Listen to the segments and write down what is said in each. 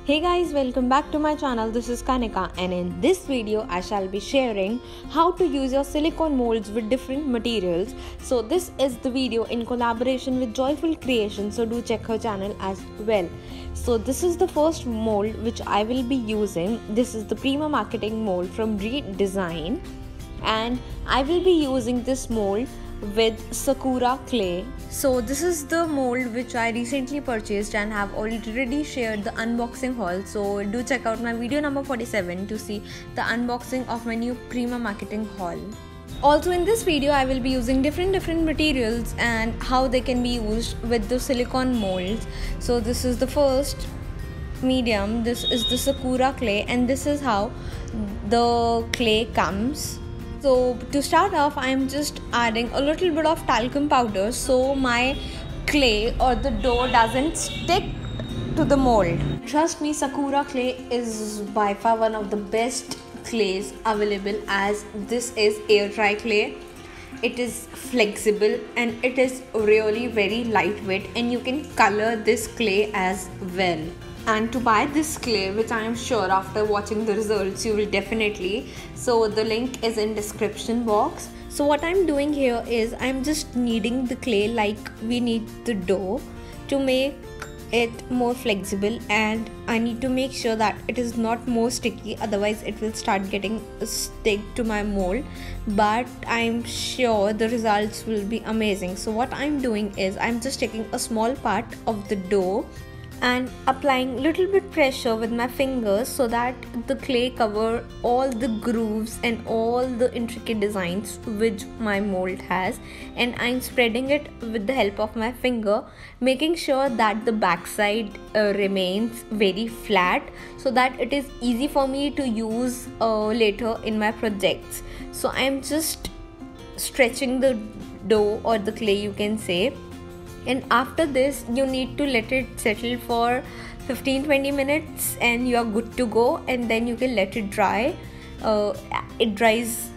Hey guys, welcome back to my channel. This is Kanika, and in this video I shall be sharing how to use your silicone molds with different materials. So this is the video in collaboration with Joyful Creations, so do check her channel as well. So this is the first mold which I will be using. This is the Prima Marketing mold from Redesign, and I will be using this mold with Sakura Clay. So this is the mold which I recently purchased and have already shared the unboxing haul, so do check out my video number 47 to see the unboxing of my new Prima Marketing haul. Also in this video I will be using different materials and how they can be used with the silicone molds. So this is the first medium, this is the Sakura Clay, and this is how the clay comes. So to start off, I am just adding a little bit of talcum powder so my clay or the dough doesn't stick to the mold. Trust me, Sakura Clay is by far one of the best clays available, as this is air dry clay. It is flexible and it is really very lightweight, and you can color this clay as well. And to buy this clay, which I am sure after watching the results you will definitely, so the link is in description box. So what I'm doing here is I'm just kneading the clay like we knead the dough to make it more flexible, and I need to make sure that it is not more sticky, otherwise it will start getting stick to my mold. But I'm sure the results will be amazing. So what I'm doing is I'm just taking a small part of the dough and applying little bit pressure with my fingers so that the clay cover all the grooves and all the intricate designs which my mold has, and I'm spreading it with the help of my finger, making sure that the backside remains very flat so that it is easy for me to use later in my projects. So I'm just stretching the dough or the clay, you can say. And after this you need to let it settle for 15-20 minutes and you are good to go, and then you can let it dry. It dries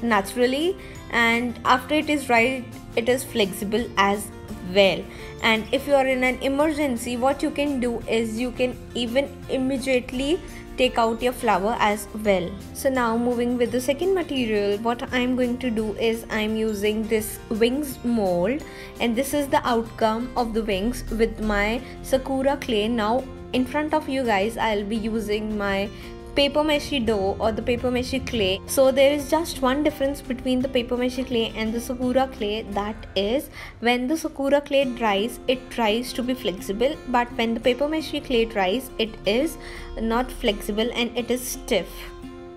naturally, and after it is dried it is flexible as well. And if you are in an emergency, what you can do is you can even immediately take out your flour as well. So now moving with the second material, what I'm going to do is I'm using this wings mold, and this is the outcome of the wings with my Sakura Clay. Now in front of you guys I'll be using my paper mache dough or the paper mache clay. So there is just one difference between the paper mache clay and the Sakura Clay, that is when the Sakura Clay dries, it tries to be flexible, but when the paper mache clay dries, it is not flexible and it is stiff.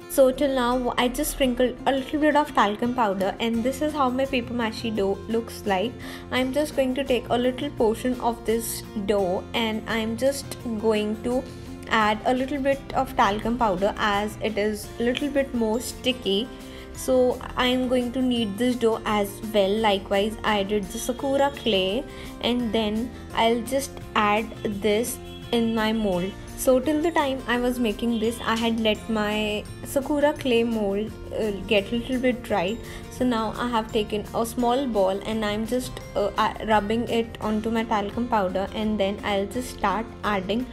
So till now I just sprinkled a little bit of talcum powder, and this is how my paper mache dough looks like. I'm just going to take a little portion of this dough and I'm just going to add a little bit of talcum powder as it is a little bit more sticky. So I am going to knead this dough as well. Likewise I did the Sakura Clay, and then I'll just add this in my mold. So till the time I was making this, I had let my Sakura Clay mold get a little bit dried. So now I have taken a small ball and I'm just rubbing it onto my talcum powder, and then I'll just start adding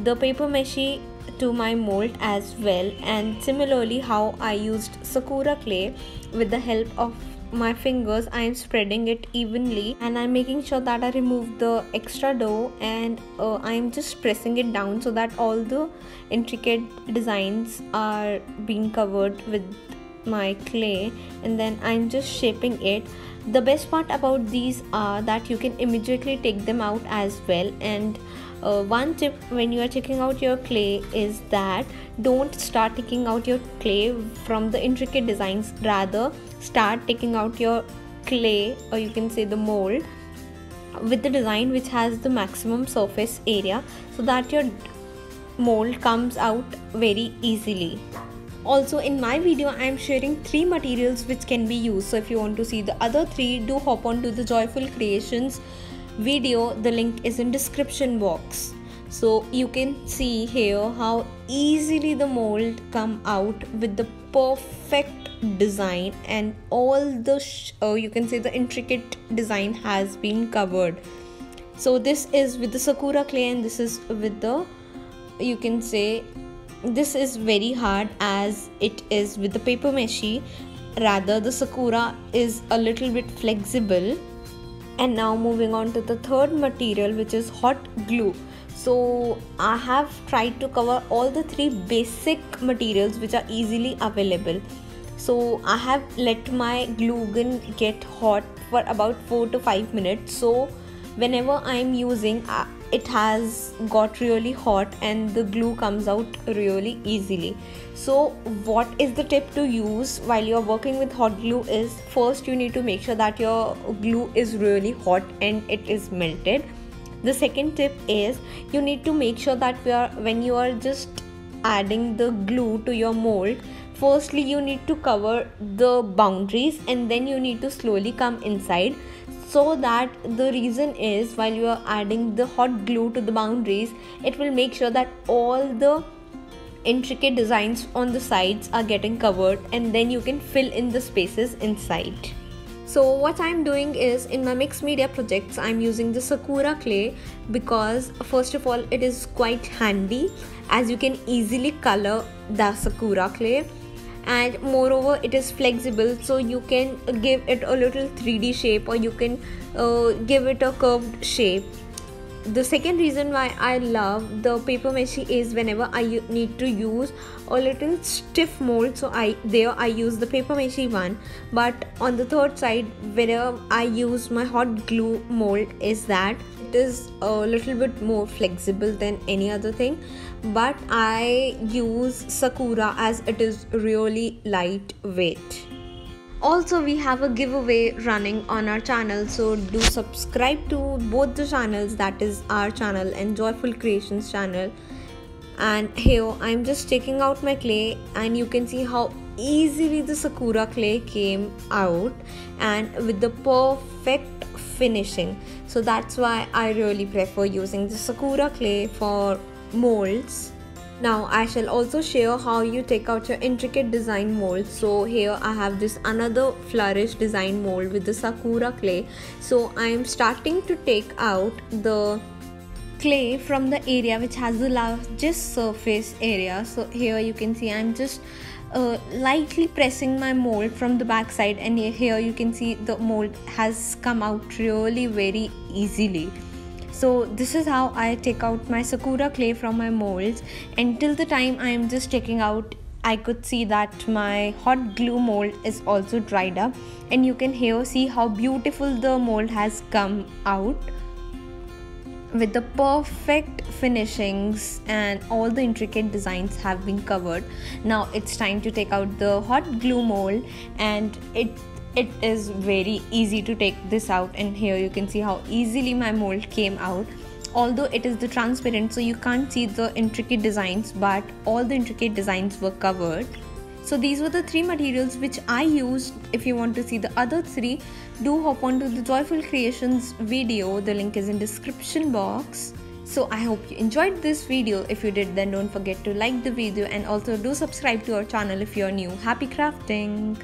the paper mache to my mold as well. And similarly how I used Sakura Clay, with the help of my fingers I am spreading it evenly, and I'm making sure that I remove the extra dough, and I'm just pressing it down so that all the intricate designs are being covered with my clay, and then I'm just shaping it. The best part about these are that you can immediately take them out as well. And one tip when you are taking out your clay is that don't start taking out your clay from the intricate designs, rather start taking out your clay, or you can say the mold, with the design which has the maximum surface area, so that your mold comes out very easily. Also in my video I am sharing 3 materials which can be used, so if you want to see the other 3, do hop on to the Joyful Creations video. The link is in description box. So you can see here how easily the mold come out with the perfect design, and all the you can say the intricate design has been covered. So this is with the Sakura Clay and this is with the you can say this is very hard as it is with the paper mache. Rather, the Sakura is a little bit flexible. And now moving on to the third material, which is hot glue. So I have tried to cover all the three basic materials which are easily available. So I have let my glue gun get hot for about 4 to 5 minutes. So whenever I am using, it has got really hot and the glue comes out really easily. So what is the tip to use while you're working with hot glue is, first you need to make sure that your glue is really hot and it is melted. The second tip is you need to make sure that when you are just adding the glue to your mold, firstly you need to cover the boundaries and then you need to slowly come inside. So that the reason is, while you are adding the hot glue to the boundaries, it will make sure that all the intricate designs on the sides are getting covered and then you can fill in the spaces inside. So what I'm doing is, in my mixed media projects, I'm using the Sakura Clay because first of all it is quite handy as you can easily color the Sakura Clay, and moreover it is flexible, so you can give it a little 3D shape or you can give it a curved shape. The second reason why I love the paper mache is whenever I need to use a little stiff mold, so I use the paper mache one. But on the third side, whenever I use my hot glue mold, is that it is a little bit more flexible than any other thing. But I use Sakura as it is really lightweight. Also, we have a giveaway running on our channel, so do subscribe to both the channels, that is our channel and Joyful Creations channel. And here I'm just taking out my clay and you can see how easily the Sakura clay came out and with the perfect finishing. So that's why I really prefer using the Sakura clay for molds. Now I shall also share how you take out your intricate design mold. So here I have this another flourish design mold with the Sakura clay. So I am starting to take out the clay from the area which has the largest surface area. So here you can see I'm just lightly pressing my mold from the back side, and here you can see the mold has come out really very easily. So this is how I take out my Sakura clay from my molds. Until the time I am just taking out, I could see that my hot glue mold is also dried up, and you can here see how beautiful the mold has come out with the perfect finishings and all the intricate designs have been covered. Now it's time to take out the hot glue mold, and it is very easy to take this out, and here you can see how easily my mold came out. Although it is the transparent, so you can't see the intricate designs, but all the intricate designs were covered. So these were the three materials which I used. If you want to see the other three, do hop on to the Joyful Creations video, the link is in description box. So I hope you enjoyed this video. If you did, then don't forget to like the video and also do subscribe to our channel if you're new. Happy crafting!